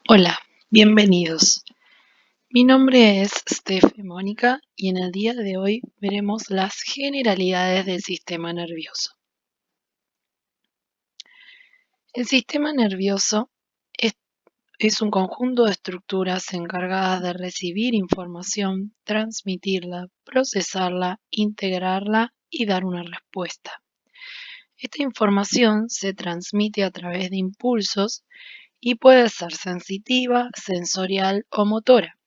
Hola, bienvenidos. Mi nombre es Stefe Mónica y en el día de hoy veremos las generalidades del sistema nervioso. El sistema nervioso es, es un conjunto de estructuras encargadas de recibir información, transmitirla, procesarla, integrarla y dar una respuesta. Esta información se transmite a través de impulsos y puede ser sensitiva, sensorial o motora.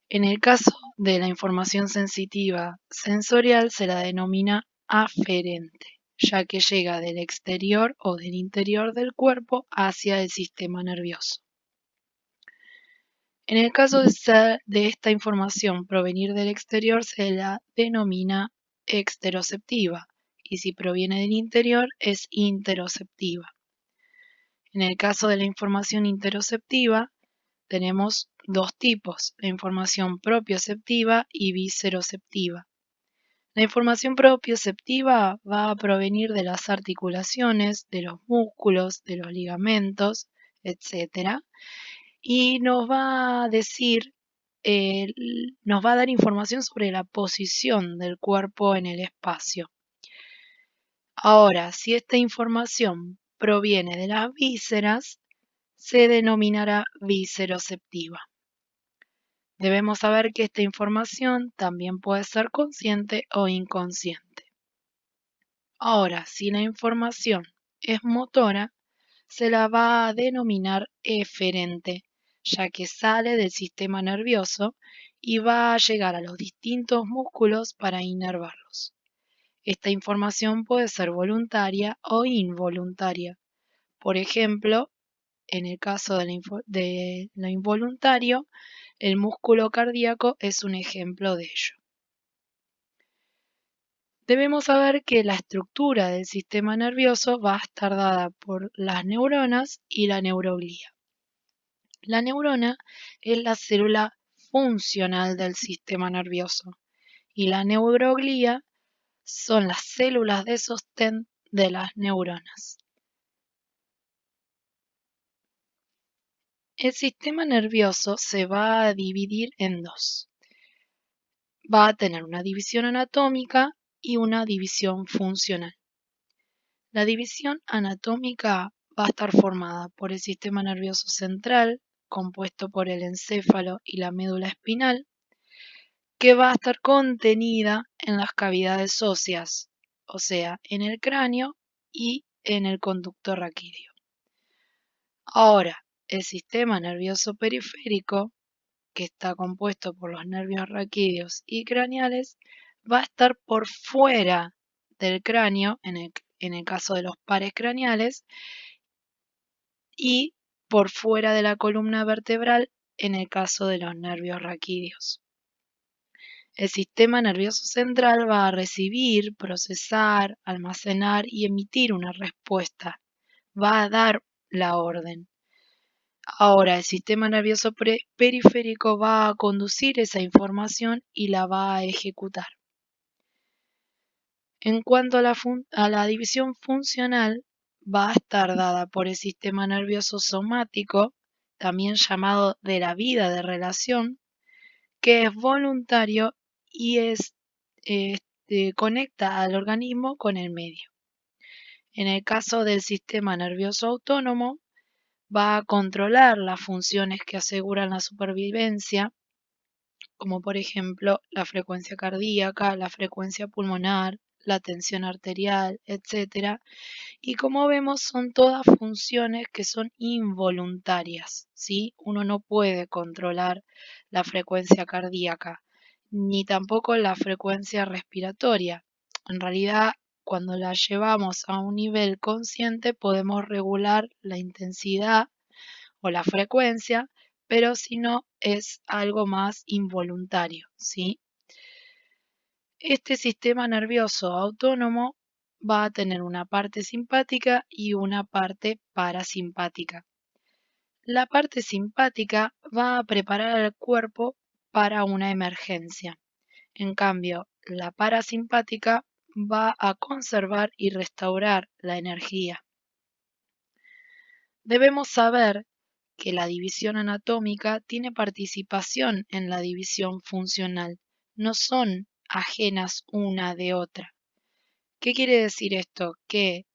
En el caso de la información sensitiva sensorial se la denomina aferente, ya que llega del exterior o del interior del cuerpo hacia el sistema nervioso. En el caso de esta información provenir del exterior se la denomina exteroceptiva y si proviene del interior es interoceptiva. En el caso de la información interoceptiva tenemos dos tipos, la información propioceptiva y visceroceptiva. La información propioceptiva va a provenir de las articulaciones, de los músculos, de los ligamentos, etc. Y nos va a decir, nos va a dar información sobre la posición del cuerpo en el espacio. Ahora, si esta información proviene de las vísceras, se denominará visceroceptiva. Debemos saber que esta información también puede ser consciente o inconsciente. Ahora, si la información es motora, se la va a denominar eferente, ya que sale del sistema nervioso y va a llegar a los distintos músculos para inervarlos. Esta información puede ser voluntaria o involuntaria. Por ejemplo, en el caso de lo involuntario, el músculo cardíaco es un ejemplo de ello. Debemos saber que la estructura del sistema nervioso va a estar dada por las neuronas y la neuroglía. La neurona es la célula funcional del sistema nervioso y la neuroglía son las células de sostén de las neuronas. El sistema nervioso se va a dividir en dos. Va a tener una división anatómica y una división funcional. La división anatómica va a estar formada por el sistema nervioso central, compuesto por el encéfalo y la médula espinal, que va a estar contenida en las cavidades óseas, o sea, en el cráneo y en el conducto raquídeo. Ahora, el sistema nervioso periférico, que está compuesto por los nervios raquídeos y craneales, va a estar por fuera del cráneo, en el caso de los pares craneales, y por fuera de la columna vertebral, en el caso de los nervios raquídeos. El sistema nervioso central va a recibir, procesar, almacenar y emitir una respuesta. Va a dar la orden. Ahora, el sistema nervioso periférico va a conducir esa información y la va a ejecutar. En cuanto a la división funcional, va a estar dada por el sistema nervioso somático, también llamado de la vida de relación, que es voluntario y conecta al organismo con el medio. En el caso del sistema nervioso autónomo, va a controlar las funciones que aseguran la supervivencia, como por ejemplo la frecuencia cardíaca, la frecuencia pulmonar, la tensión arterial, etc. Y como vemos, son todas funciones que son involuntarias, ¿sí? Uno no puede controlar la frecuencia cardíaca, ni tampoco la frecuencia respiratoria. En realidad, cuando la llevamos a un nivel consciente, podemos regular la intensidad o la frecuencia, pero si no, es algo más involuntario, ¿sí? Este sistema nervioso autónomo va a tener una parte simpática y una parte parasimpática. La parte simpática va a preparar al cuerpo para una emergencia. En cambio, la parasimpática va a conservar y restaurar la energía. Debemos saber que la división anatómica tiene participación en la división funcional, no son ajenas una de otra. ¿Qué quiere decir esto? Que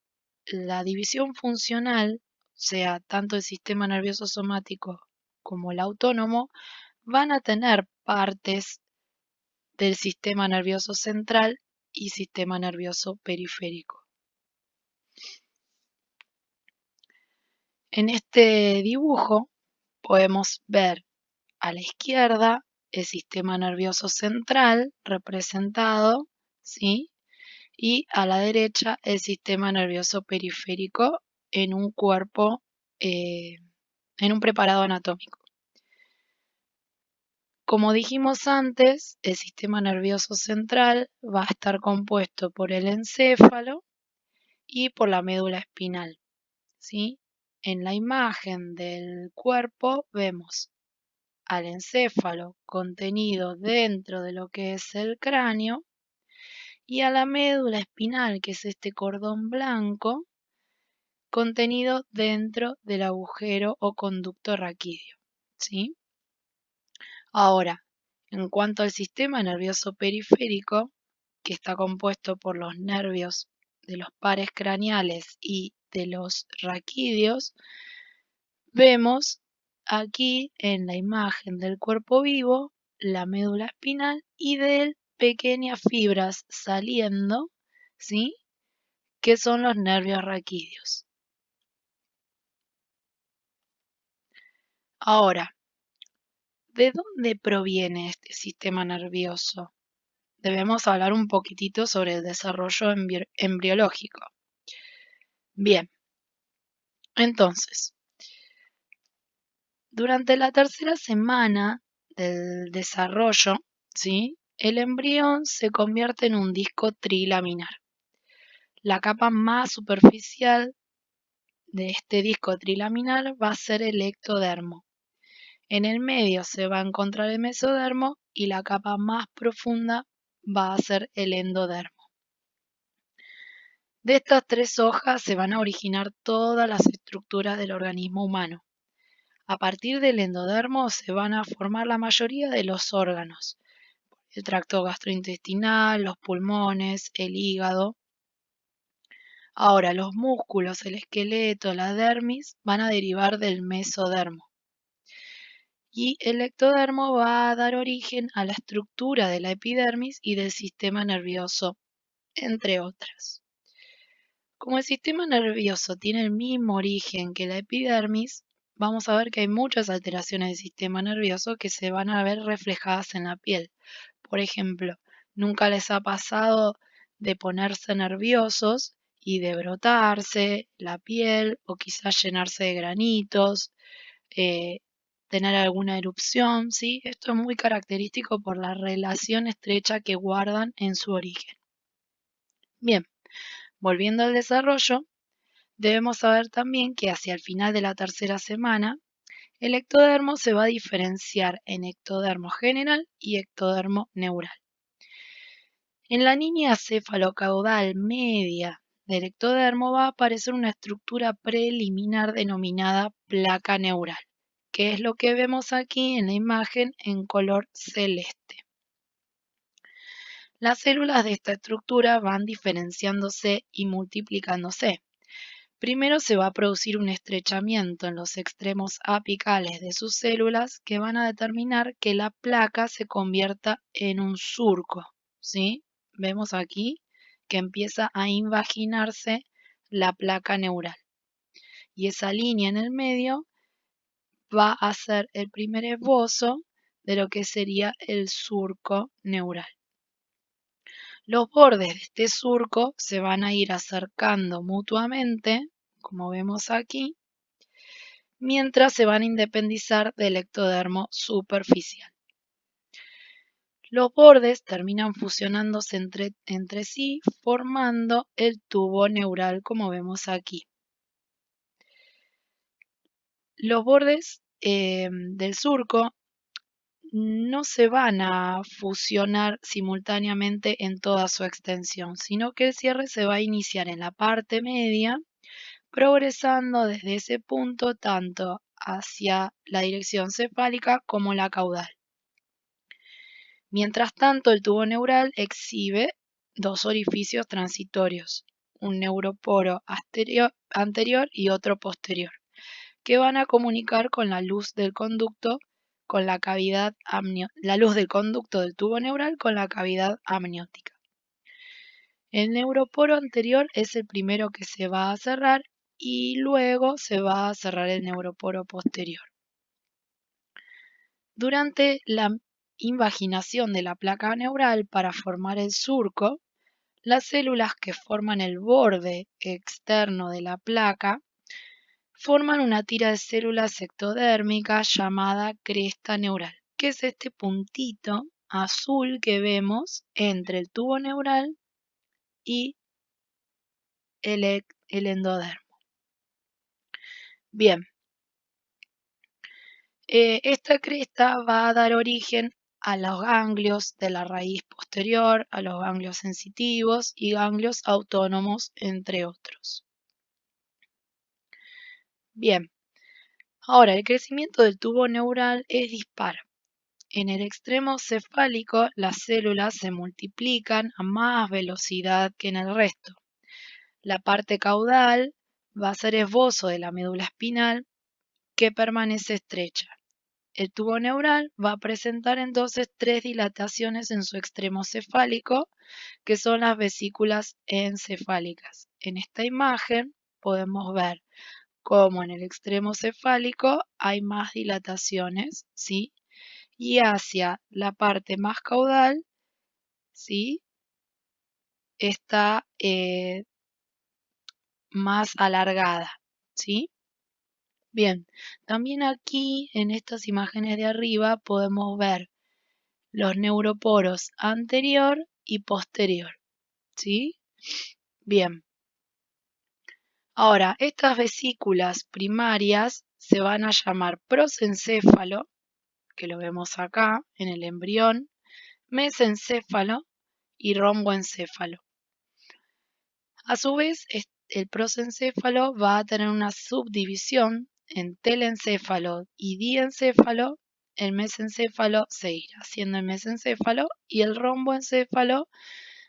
la división funcional, o sea, tanto el sistema nervioso somático como el autónomo, van a tener partes del sistema nervioso central y sistema nervioso periférico. En este dibujo podemos ver a la izquierda el sistema nervioso central representado, ¿sí? Y a la derecha el sistema nervioso periférico en un cuerpo, en un preparado anatómico. Como dijimos antes, el sistema nervioso central va a estar compuesto por el encéfalo y por la médula espinal, ¿sí? En la imagen del cuerpo vemos al encéfalo contenido dentro de lo que es el cráneo y a la médula espinal, que es este cordón blanco, contenido dentro del agujero o conducto raquídeo, ¿sí? Ahora, en cuanto al sistema nervioso periférico, que está compuesto por los nervios de los pares craneales y de los raquídeos, vemos aquí en la imagen del cuerpo vivo la médula espinal y de él pequeñas fibras saliendo, ¿sí? Que son los nervios raquídeos. Ahora, ¿de dónde proviene este sistema nervioso? Debemos hablar un poquitito sobre el desarrollo embriológico. Bien, entonces, durante la tercera semana del desarrollo, ¿sí? El embrión se convierte en un disco trilaminar. La capa más superficial de este disco trilaminar va a ser el ectodermo. En el medio se va a encontrar el mesodermo y la capa más profunda va a ser el endodermo. De estas tres hojas se van a originar todas las estructuras del organismo humano. A partir del endodermo se van a formar la mayoría de los órganos, el tracto gastrointestinal, los pulmones, el hígado. Ahora, los músculos, el esqueleto, la dermis van a derivar del mesodermo. Y el ectodermo va a dar origen a la estructura de la epidermis y del sistema nervioso, entre otras. Como el sistema nervioso tiene el mismo origen que la epidermis, vamos a ver que hay muchas alteraciones del sistema nervioso que se van a ver reflejadas en la piel. Por ejemplo, nunca les ha pasado de ponerse nerviosos y de brotarse la piel o quizás llenarse de granitos, eh, tener alguna erupción, ¿sí? Esto es muy característico por la relación estrecha que guardan en su origen. Bien, volviendo al desarrollo, debemos saber también que hacia el final de la tercera semana, el ectodermo se va a diferenciar en ectodermo general y ectodermo neural. En la línea cefalocaudal media del ectodermo va a aparecer una estructura preliminar denominada placa neural, que es lo que vemos aquí en la imagen en color celeste. Las células de esta estructura van diferenciándose y multiplicándose. Primero se va a producir un estrechamiento en los extremos apicales de sus células que van a determinar que la placa se convierta en un surco, ¿sí? Vemos aquí que empieza a invaginarse la placa neural. Y esa línea en el medio va a ser el primer esbozo de lo que sería el surco neural. Los bordes de este surco se van a ir acercando mutuamente, como vemos aquí, mientras se van a independizar del ectodermo superficial. Los bordes terminan fusionándose entre sí, formando el tubo neural, como vemos aquí. Los bordes del surco no se van a fusionar simultáneamente en toda su extensión, sino que el cierre se va a iniciar en la parte media, progresando desde ese punto tanto hacia la dirección cefálica como la caudal. Mientras tanto, el tubo neural exhibe dos orificios transitorios, un neuroporo anterior y otro posterior, que van a comunicar con la luz del conducto con la cavidad la luz del conducto del tubo neural con la cavidad amniótica. El neuroporo anterior es el primero que se va a cerrar y luego se va a cerrar el neuroporo posterior. Durante la invaginación de la placa neural para formar el surco, las células que forman el borde externo de la placa forman una tira de células ectodérmicas llamada cresta neural, que es este puntito azul que vemos entre el tubo neural y el endodermo. Bien, esta cresta va a dar origen a los ganglios de la raíz posterior, a los ganglios sensitivos y ganglios autónomos, entre otros. Bien, ahora el crecimiento del tubo neural es dispar. En el extremo cefálico, las células se multiplican a más velocidad que en el resto. La parte caudal va a ser esbozo de la médula espinal que permanece estrecha. El tubo neural va a presentar entonces tres dilataciones en su extremo cefálico, que son las vesículas encefálicas. En esta imagen podemos ver cómo en el extremo cefálico hay más dilataciones, ¿sí? Y hacia la parte más caudal, ¿sí? Está más alargada, ¿sí? Bien, también aquí en estas imágenes de arriba podemos ver los neuroporos anterior y posterior, ¿sí? Bien, ahora estas vesículas primarias se van a llamar prosencéfalo, que lo vemos acá en el embrión, mesencéfalo y romboencéfalo. A su vez, el prosencéfalo va a tener una subdivisión en telencéfalo y diencéfalo. El mesencéfalo seguirá siendo el mesencéfalo y el romboencéfalo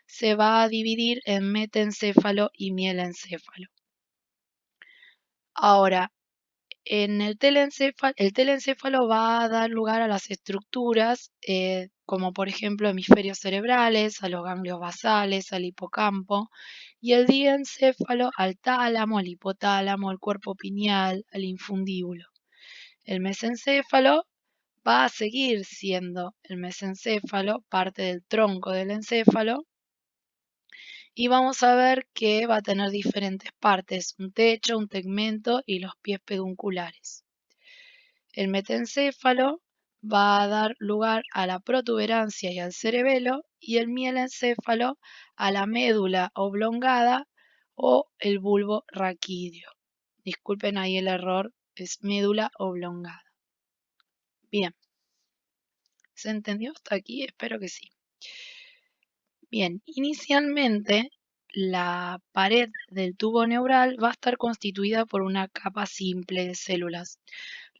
se va a dividir en metencéfalo y mielencéfalo. Ahora, en el telencéfalo va a dar lugar a las estructuras como por ejemplo hemisferios cerebrales, a los ganglios basales, al hipocampo, y el diencéfalo al tálamo, al hipotálamo, al cuerpo pineal, al infundíbulo. El mesencéfalo va a seguir siendo el mesencéfalo, parte del tronco del encéfalo, y vamos a ver que va a tener diferentes partes, un techo, un tegmento y los pies pedunculares. El metencéfalo va a dar lugar a la protuberancia y al cerebelo, y el mielencéfalo a la médula oblongada o el bulbo raquídeo. Disculpen ahí el error, es médula oblongada. Bien, ¿se entendió hasta aquí? Espero que sí. Bien, inicialmente la pared del tubo neural va a estar constituida por una capa simple de células.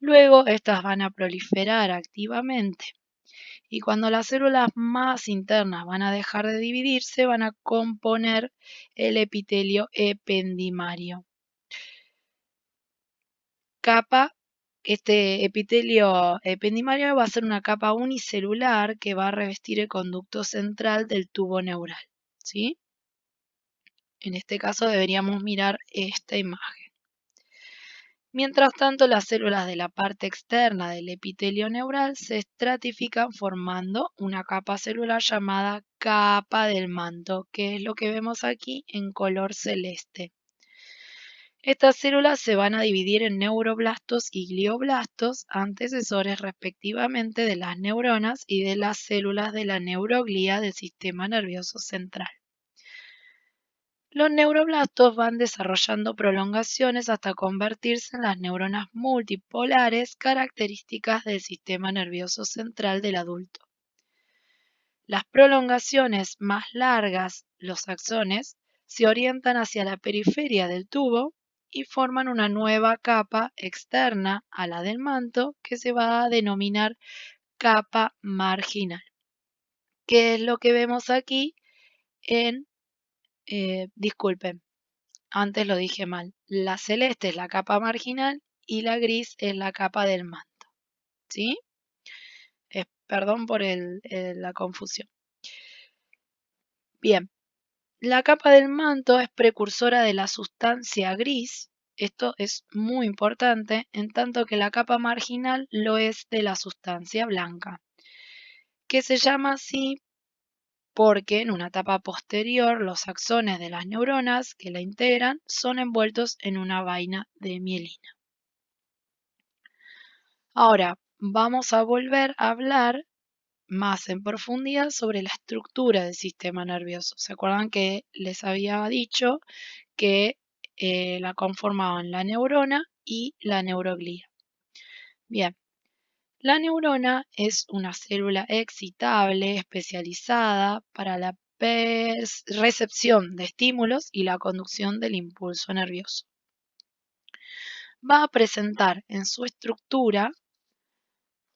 Luego estas van a proliferar activamente y cuando las células más internas van a dejar de dividirse, van a componer el epitelio ependimario. Este epitelio ependimario va a ser una capa unicelular que va a revestir el conducto central del tubo neural, ¿sí? En este caso deberíamos mirar esta imagen. Mientras tanto, las células de la parte externa del epitelio neural se estratifican formando una capa celular llamada capa del manto, que es lo que vemos aquí en color celeste. Estas células se van a dividir en neuroblastos y glioblastos, antecesores respectivamente de las neuronas y de las células de la neuroglía del sistema nervioso central. Los neuroblastos van desarrollando prolongaciones hasta convertirse en las neuronas multipolares características del sistema nervioso central del adulto. Las prolongaciones más largas, los axones, se orientan hacia la periferia del tubo y forman una nueva capa externa a la del manto que se va a denominar capa marginal, que es lo que vemos aquí en, disculpen, antes lo dije mal, la celeste es la capa marginal y la gris es la capa del manto, ¿sí? Perdón por la confusión. Bien, la capa del manto es precursora de la sustancia gris. Esto es muy importante, en tanto que la capa marginal lo es de la sustancia blanca, que se llama así porque en una etapa posterior los axones de las neuronas que la integran son envueltos en una vaina de mielina. Ahora vamos a volver a hablar más en profundidad sobre la estructura del sistema nervioso. ¿Se acuerdan que les había dicho que la conformaban la neurona y la neuroglía? Bien, la neurona es una célula excitable especializada para la recepción de estímulos y la conducción del impulso nervioso. Va a presentar en su estructura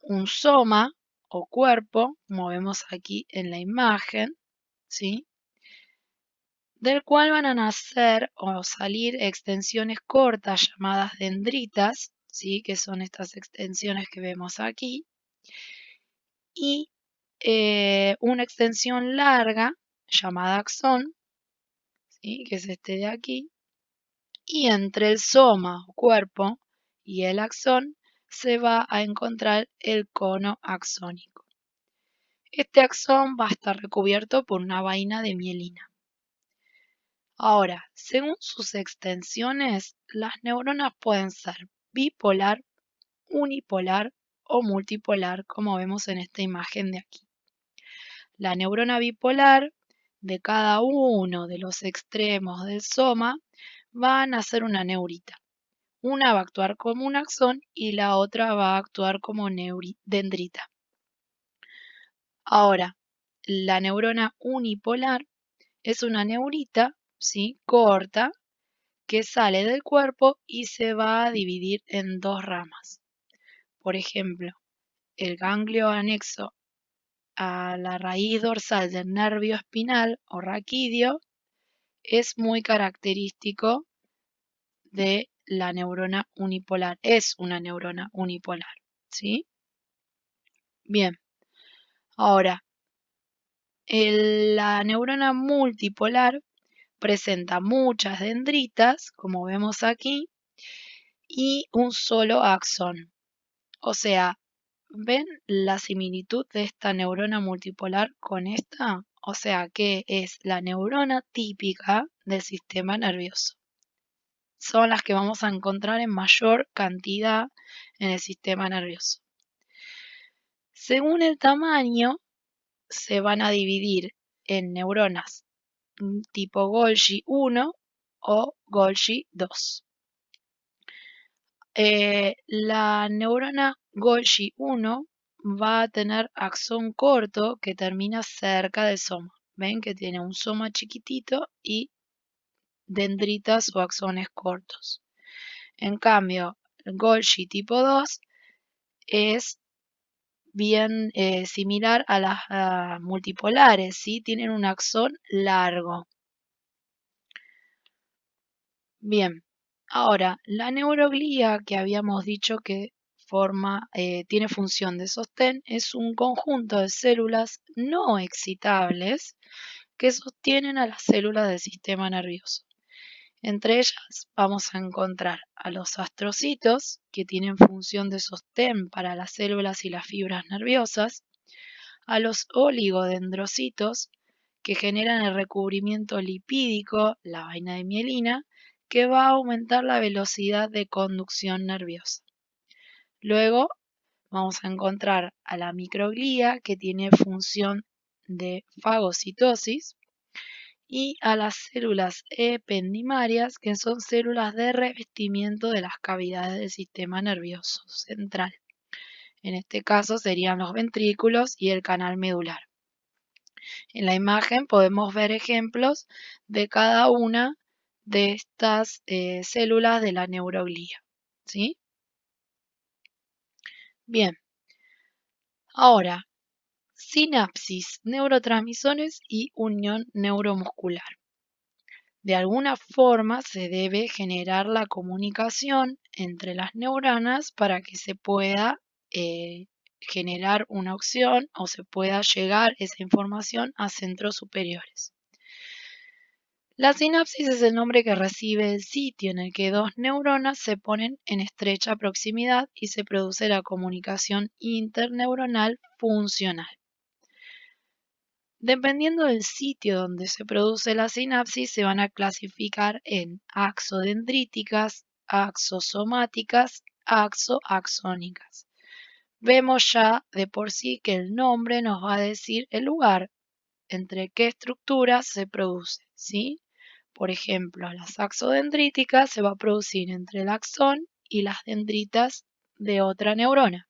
un soma o cuerpo, como vemos aquí en la imagen, ¿sí? Del cual van a nacer o salir extensiones cortas llamadas dendritas, ¿sí? Que son estas extensiones que vemos aquí, y una extensión larga llamada axón, ¿sí? Que es este de aquí, y entre el soma o cuerpo y el axón se va a encontrar el cono axónico. Este axón va a estar recubierto por una vaina de mielina. Ahora, según sus extensiones, las neuronas pueden ser bipolar, unipolar o multipolar, como vemos en esta imagen de aquí. La neurona bipolar de cada uno de los extremos del soma van a ser una neurita. Una va a actuar como un axón y la otra va a actuar como dendrita. Ahora, la neurona unipolar es una neurita, ¿sí? Corta, que sale del cuerpo y se va a dividir en dos ramas. Por ejemplo, el ganglio anexo a la raíz dorsal del nervio espinal o raquídeo es muy característico de la neurona unipolar. Es una neurona unipolar, ¿sí? Bien, ahora, la neurona multipolar presenta muchas dendritas, como vemos aquí, y un solo axón. O sea, ¿ven la similitud de esta neurona multipolar con esta? O sea, que es la neurona típica del sistema nervioso. Son las que vamos a encontrar en mayor cantidad en el sistema nervioso. Según el tamaño, se van a dividir en neuronas tipo Golgi 1 o Golgi 2. La neurona Golgi 1 va a tener axón corto que termina cerca del soma. Ven que tiene un soma chiquitito y dendritas o axones cortos. En cambio, el Golgi tipo 2 es bien similar a las multipolares, ¿sí? Tienen un axón largo. Bien, ahora, la neuroglía que habíamos dicho que tiene función de sostén, es un conjunto de células no excitables que sostienen a las células del sistema nervioso. Entre ellas vamos a encontrar a los astrocitos, que tienen función de sostén para las células y las fibras nerviosas, a los oligodendrocitos, que generan el recubrimiento lipídico, la vaina de mielina, que va a aumentar la velocidad de conducción nerviosa. Luego vamos a encontrar a la microglía, que tiene función de fagocitosis, y a las células ependimarias, que son células de revestimiento de las cavidades del sistema nervioso central. En este caso serían los ventrículos y el canal medular. En la imagen podemos ver ejemplos de cada una de estas células de la neuroglía, ¿sí? Bien, ahora, sinapsis, neurotransmisores y unión neuromuscular. De alguna forma se debe generar la comunicación entre las neuronas para que se pueda generar una opción o se pueda llegar esa información a centros superiores. La sinapsis es el nombre que recibe el sitio en el que dos neuronas se ponen en estrecha proximidad y se produce la comunicación interneuronal funcional. Dependiendo del sitio donde se produce la sinapsis, se van a clasificar en axodendríticas, axosomáticas, axoaxónicas. Vemos ya de por sí que el nombre nos va a decir el lugar entre qué estructuras se produce, ¿sí? Por ejemplo, las axodendríticas se va a producir entre el axón y las dendritas de otra neurona.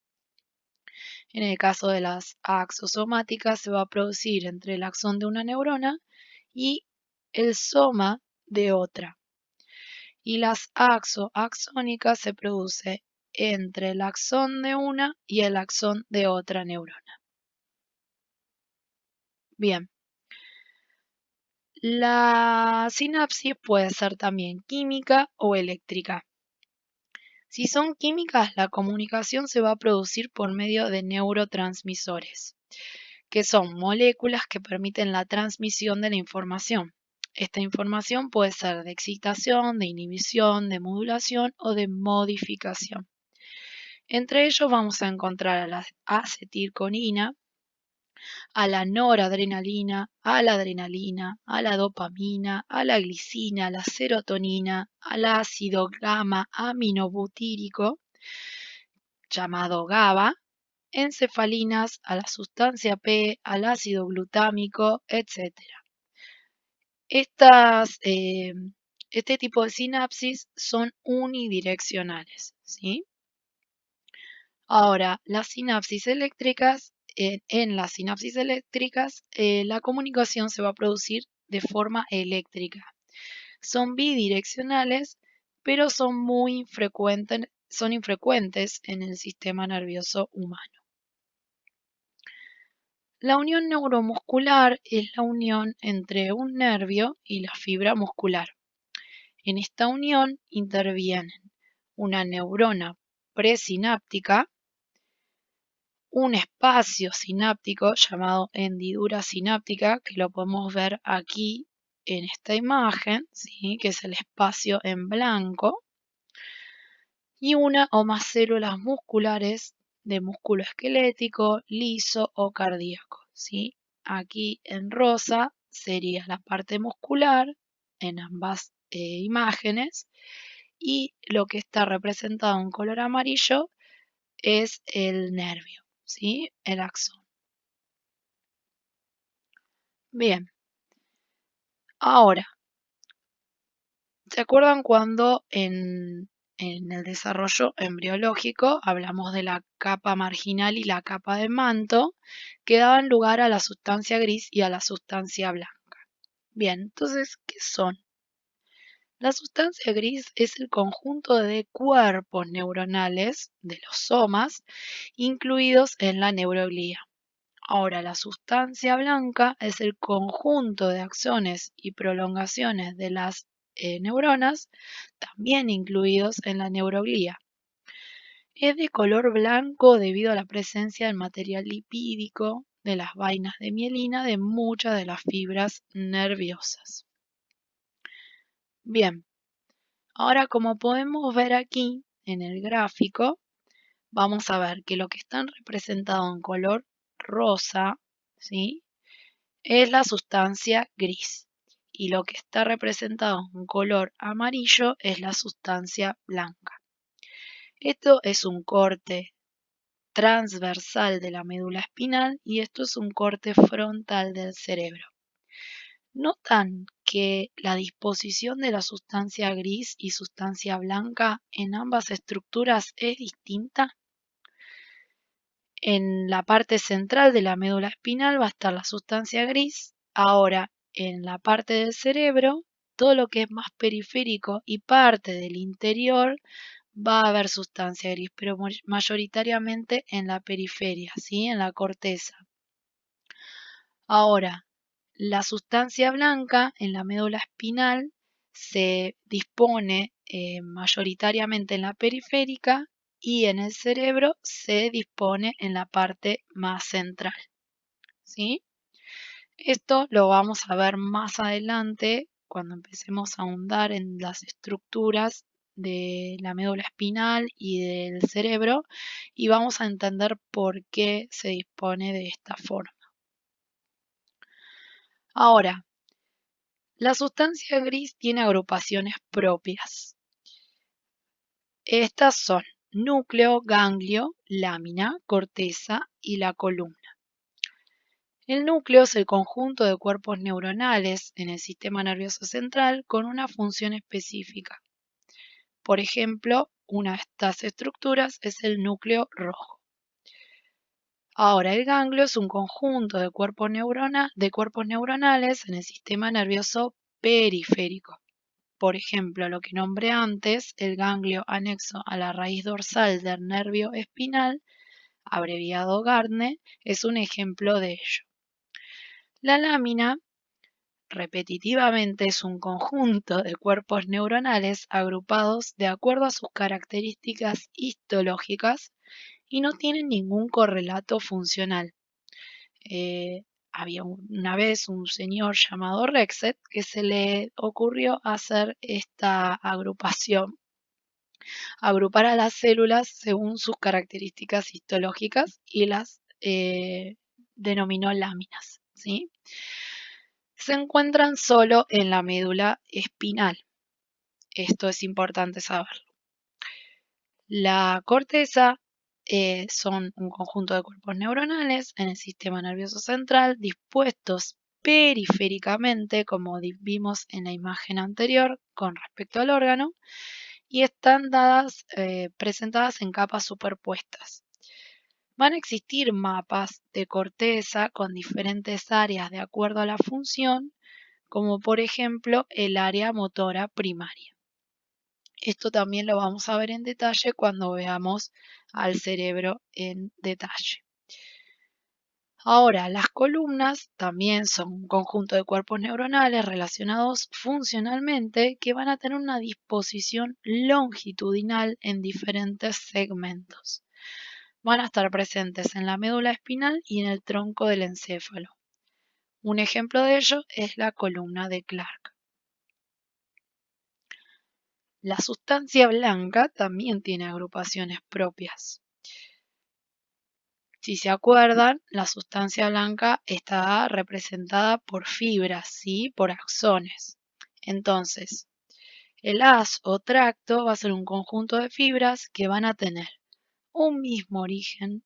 En el caso de las axosomáticas se va a producir entre el axón de una neurona y el soma de otra. Y las axoaxónicas se produce entre el axón de una y el axón de otra neurona. Bien, la sinapsis puede ser también química o eléctrica. Si son químicas, la comunicación se va a producir por medio de neurotransmisores, que son moléculas que permiten la transmisión de la información. Esta información puede ser de excitación, de inhibición, de modulación o de modificación. Entre ellos vamos a encontrar a la acetilcolina, a la noradrenalina, a la adrenalina, a la dopamina, a la glicina, a la serotonina, al ácido gamma aminobutírico, llamado GABA, encefalinas, a la sustancia P, al ácido glutámico, etc. Este tipo de sinapsis son unidireccionales, ¿sí? Ahora, las sinapsis eléctricas, en las sinapsis eléctricas, la comunicación se va a producir de forma eléctrica. Son bidireccionales, pero son infrecuentes en el sistema nervioso humano. La unión neuromuscular es la unión entre un nervio y la fibra muscular. En esta unión intervienen una neurona presináptica, un espacio sináptico llamado hendidura sináptica, que lo podemos ver aquí en esta imagen, ¿sí? Que es el espacio en blanco, y una o más células musculares de músculo esquelético, liso o cardíaco, ¿sí? Aquí en rosa sería la parte muscular en ambas imágenes, y lo que está representado en color amarillo es el nervio, ¿sí? El axón. Bien, ahora, ¿se acuerdan cuando en el desarrollo embriológico hablamos de la capa marginal y la capa de manto que daban lugar a la sustancia gris y a la sustancia blanca? Bien, entonces, ¿qué son? La sustancia gris es el conjunto de cuerpos neuronales de los somas incluidos en la neuroglía. Ahora, la sustancia blanca es el conjunto de axones y prolongaciones de las neuronas, también incluidos en la neuroglía. Es de color blanco debido a la presencia del material lipídico de las vainas de mielina de muchas de las fibras nerviosas. Bien, ahora como podemos ver aquí en el gráfico, vamos a ver que lo que está representado en color rosa, ¿sí? Es la sustancia gris, y lo que está representado en color amarillo es la sustancia blanca. Esto es un corte transversal de la médula espinal y esto es un corte frontal del cerebro. ¿Notan que la disposición de la sustancia gris y sustancia blanca en ambas estructuras es distinta? En la parte central de la médula espinal va a estar la sustancia gris. Ahora, en la parte del cerebro todo lo que es más periférico y parte del interior va a haber sustancia gris, pero mayoritariamente en la periferia, ¿sí? En la corteza. Ahora, la sustancia blanca en la médula espinal se dispone mayoritariamente en la periférica y en el cerebro se dispone en la parte más central, ¿sí? Esto lo vamos a ver más adelante cuando empecemos a ahondar en las estructuras de la médula espinal y del cerebro y vamos a entender por qué se dispone de esta forma. Ahora, la sustancia gris tiene agrupaciones propias. Estas son núcleo, ganglio, lámina, corteza y la columna. El núcleo es el conjunto de cuerpos neuronales en el sistema nervioso central con una función específica. Por ejemplo, una de estas estructuras es el núcleo rojo. Ahora, el ganglio es un conjunto de cuerpos neuronales en el sistema nervioso periférico. Por ejemplo, lo que nombré antes, el ganglio anexo a la raíz dorsal del nervio espinal, abreviado Gardner, es un ejemplo de ello. La lámina, repetitivamente, es un conjunto de cuerpos neuronales agrupados de acuerdo a sus características histológicas y no tienen ningún correlato funcional. Había una vez un señor llamado Rexet que se le ocurrió hacer esta agrupación, agrupar a las células según sus características histológicas y las denominó láminas, ¿sí? Se encuentran solo en la médula espinal. Esto es importante saberlo. La corteza son un conjunto de cuerpos neuronales en el sistema nervioso central dispuestos periféricamente, como vimos en la imagen anterior con respecto al órgano, y están presentadas en capas superpuestas. Van a existir mapas de corteza con diferentes áreas de acuerdo a la función, como por ejemplo el área motora primaria. Esto también lo vamos a ver en detalle cuando veamos al cerebro en detalle. Ahora, las columnas también son un conjunto de cuerpos neuronales relacionados funcionalmente que van a tener una disposición longitudinal en diferentes segmentos. Van a estar presentes en la médula espinal y en el tronco del encéfalo. Un ejemplo de ello es la columna de Clark. La sustancia blanca también tiene agrupaciones propias. Si se acuerdan, la sustancia blanca está representada por fibras, ¿sí? Por axones. Entonces, el haz o tracto va a ser un conjunto de fibras que van a tener un mismo origen,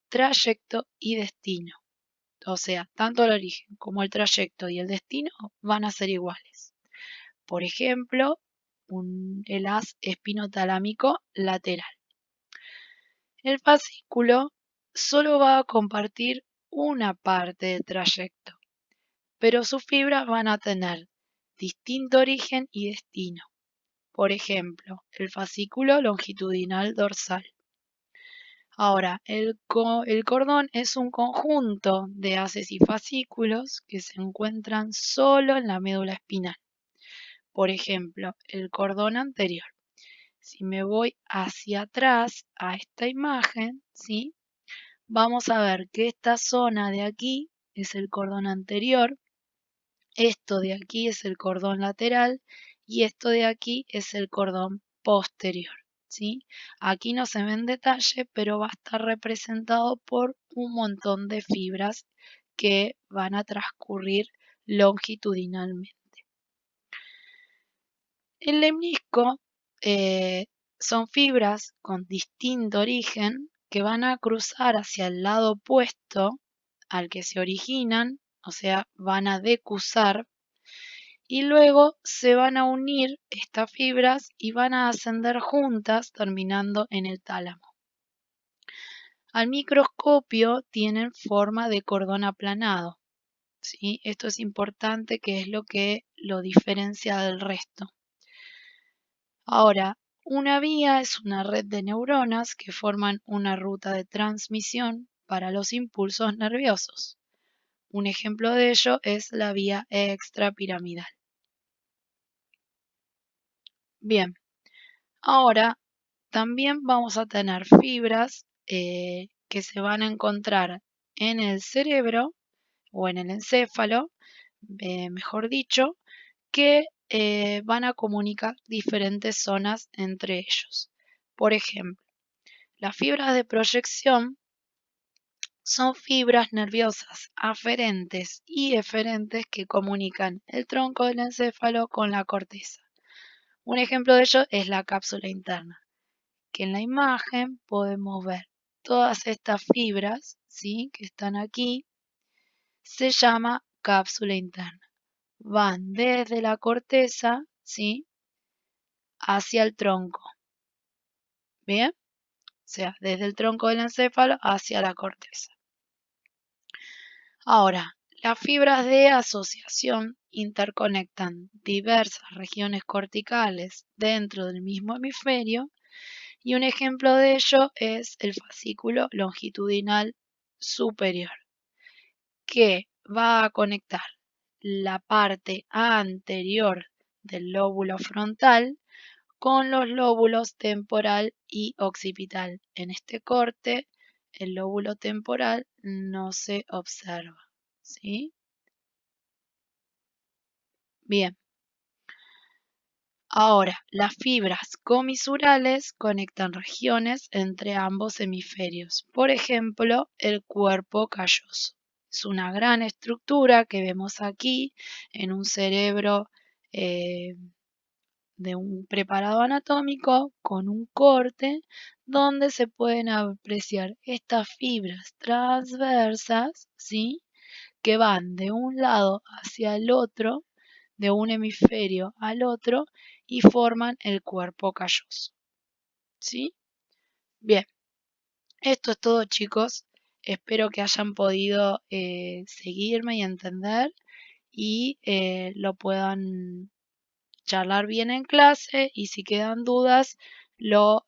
trayecto y destino. O sea, tanto el origen como el trayecto y el destino van a ser iguales. Por ejemplo, el haz espinotalámico lateral. El fascículo solo va a compartir una parte del trayecto, pero sus fibras van a tener distinto origen y destino. Por ejemplo, el fascículo longitudinal dorsal. Ahora, el cordón es un conjunto de haces y fascículos que se encuentran solo en la médula espinal. Por ejemplo, el cordón anterior. Si me voy hacia atrás a esta imagen, ¿sí? Vamos a ver que esta zona de aquí es el cordón anterior, esto de aquí es el cordón lateral y esto de aquí es el cordón posterior, ¿sí? Aquí no se ve en detalle, pero va a estar representado por un montón de fibras que van a transcurrir longitudinalmente. El lemnisco son fibras con distinto origen que van a cruzar hacia el lado opuesto al que se originan, o sea, van a decusar y luego se van a unir estas fibras y van a ascender juntas terminando en el tálamo. Al microscopio tienen forma de cordón aplanado, ¿sí? Esto es importante, que es lo que lo diferencia del resto. Ahora, una vía es una red de neuronas que forman una ruta de transmisión para los impulsos nerviosos. Un ejemplo de ello es la vía extrapiramidal. Bien, ahora también vamos a tener fibras que se van a encontrar en el cerebro o en el encéfalo, mejor dicho, que van a comunicar diferentes zonas entre ellos. Por ejemplo, las fibras de proyección son fibras nerviosas aferentes y eferentes que comunican el tronco del encéfalo con la corteza. Un ejemplo de ello es la cápsula interna, que en la imagen podemos ver todas estas fibras, ¿sí?, que están aquí, se llama cápsula interna. Van desde la corteza, ¿sí?, hacia el tronco. ¿Bien? O sea, desde el tronco del encéfalo hacia la corteza. Ahora, las fibras de asociación interconectan diversas regiones corticales dentro del mismo hemisferio y un ejemplo de ello es el fascículo longitudinal superior, que va a conectar la parte anterior del lóbulo frontal con los lóbulos temporal y occipital. En este corte, el lóbulo temporal no se observa, ¿sí? Bien. Ahora, las fibras comisurales conectan regiones entre ambos hemisferios. Por ejemplo, el cuerpo calloso. Es una gran estructura que vemos aquí en un cerebro de un preparado anatómico con un corte donde se pueden apreciar estas fibras transversas, ¿sí?, que van de un lado hacia el otro, de un hemisferio al otro, y forman el cuerpo calloso. ¿Sí? Bien, esto es todo, chicos. Espero que hayan podido seguirme y entender y lo puedan charlar bien en clase, y si quedan dudas lo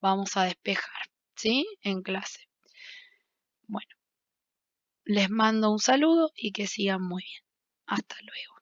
vamos a despejar, ¿sí?, en clase. Bueno, les mando un saludo y que sigan muy bien. Hasta luego.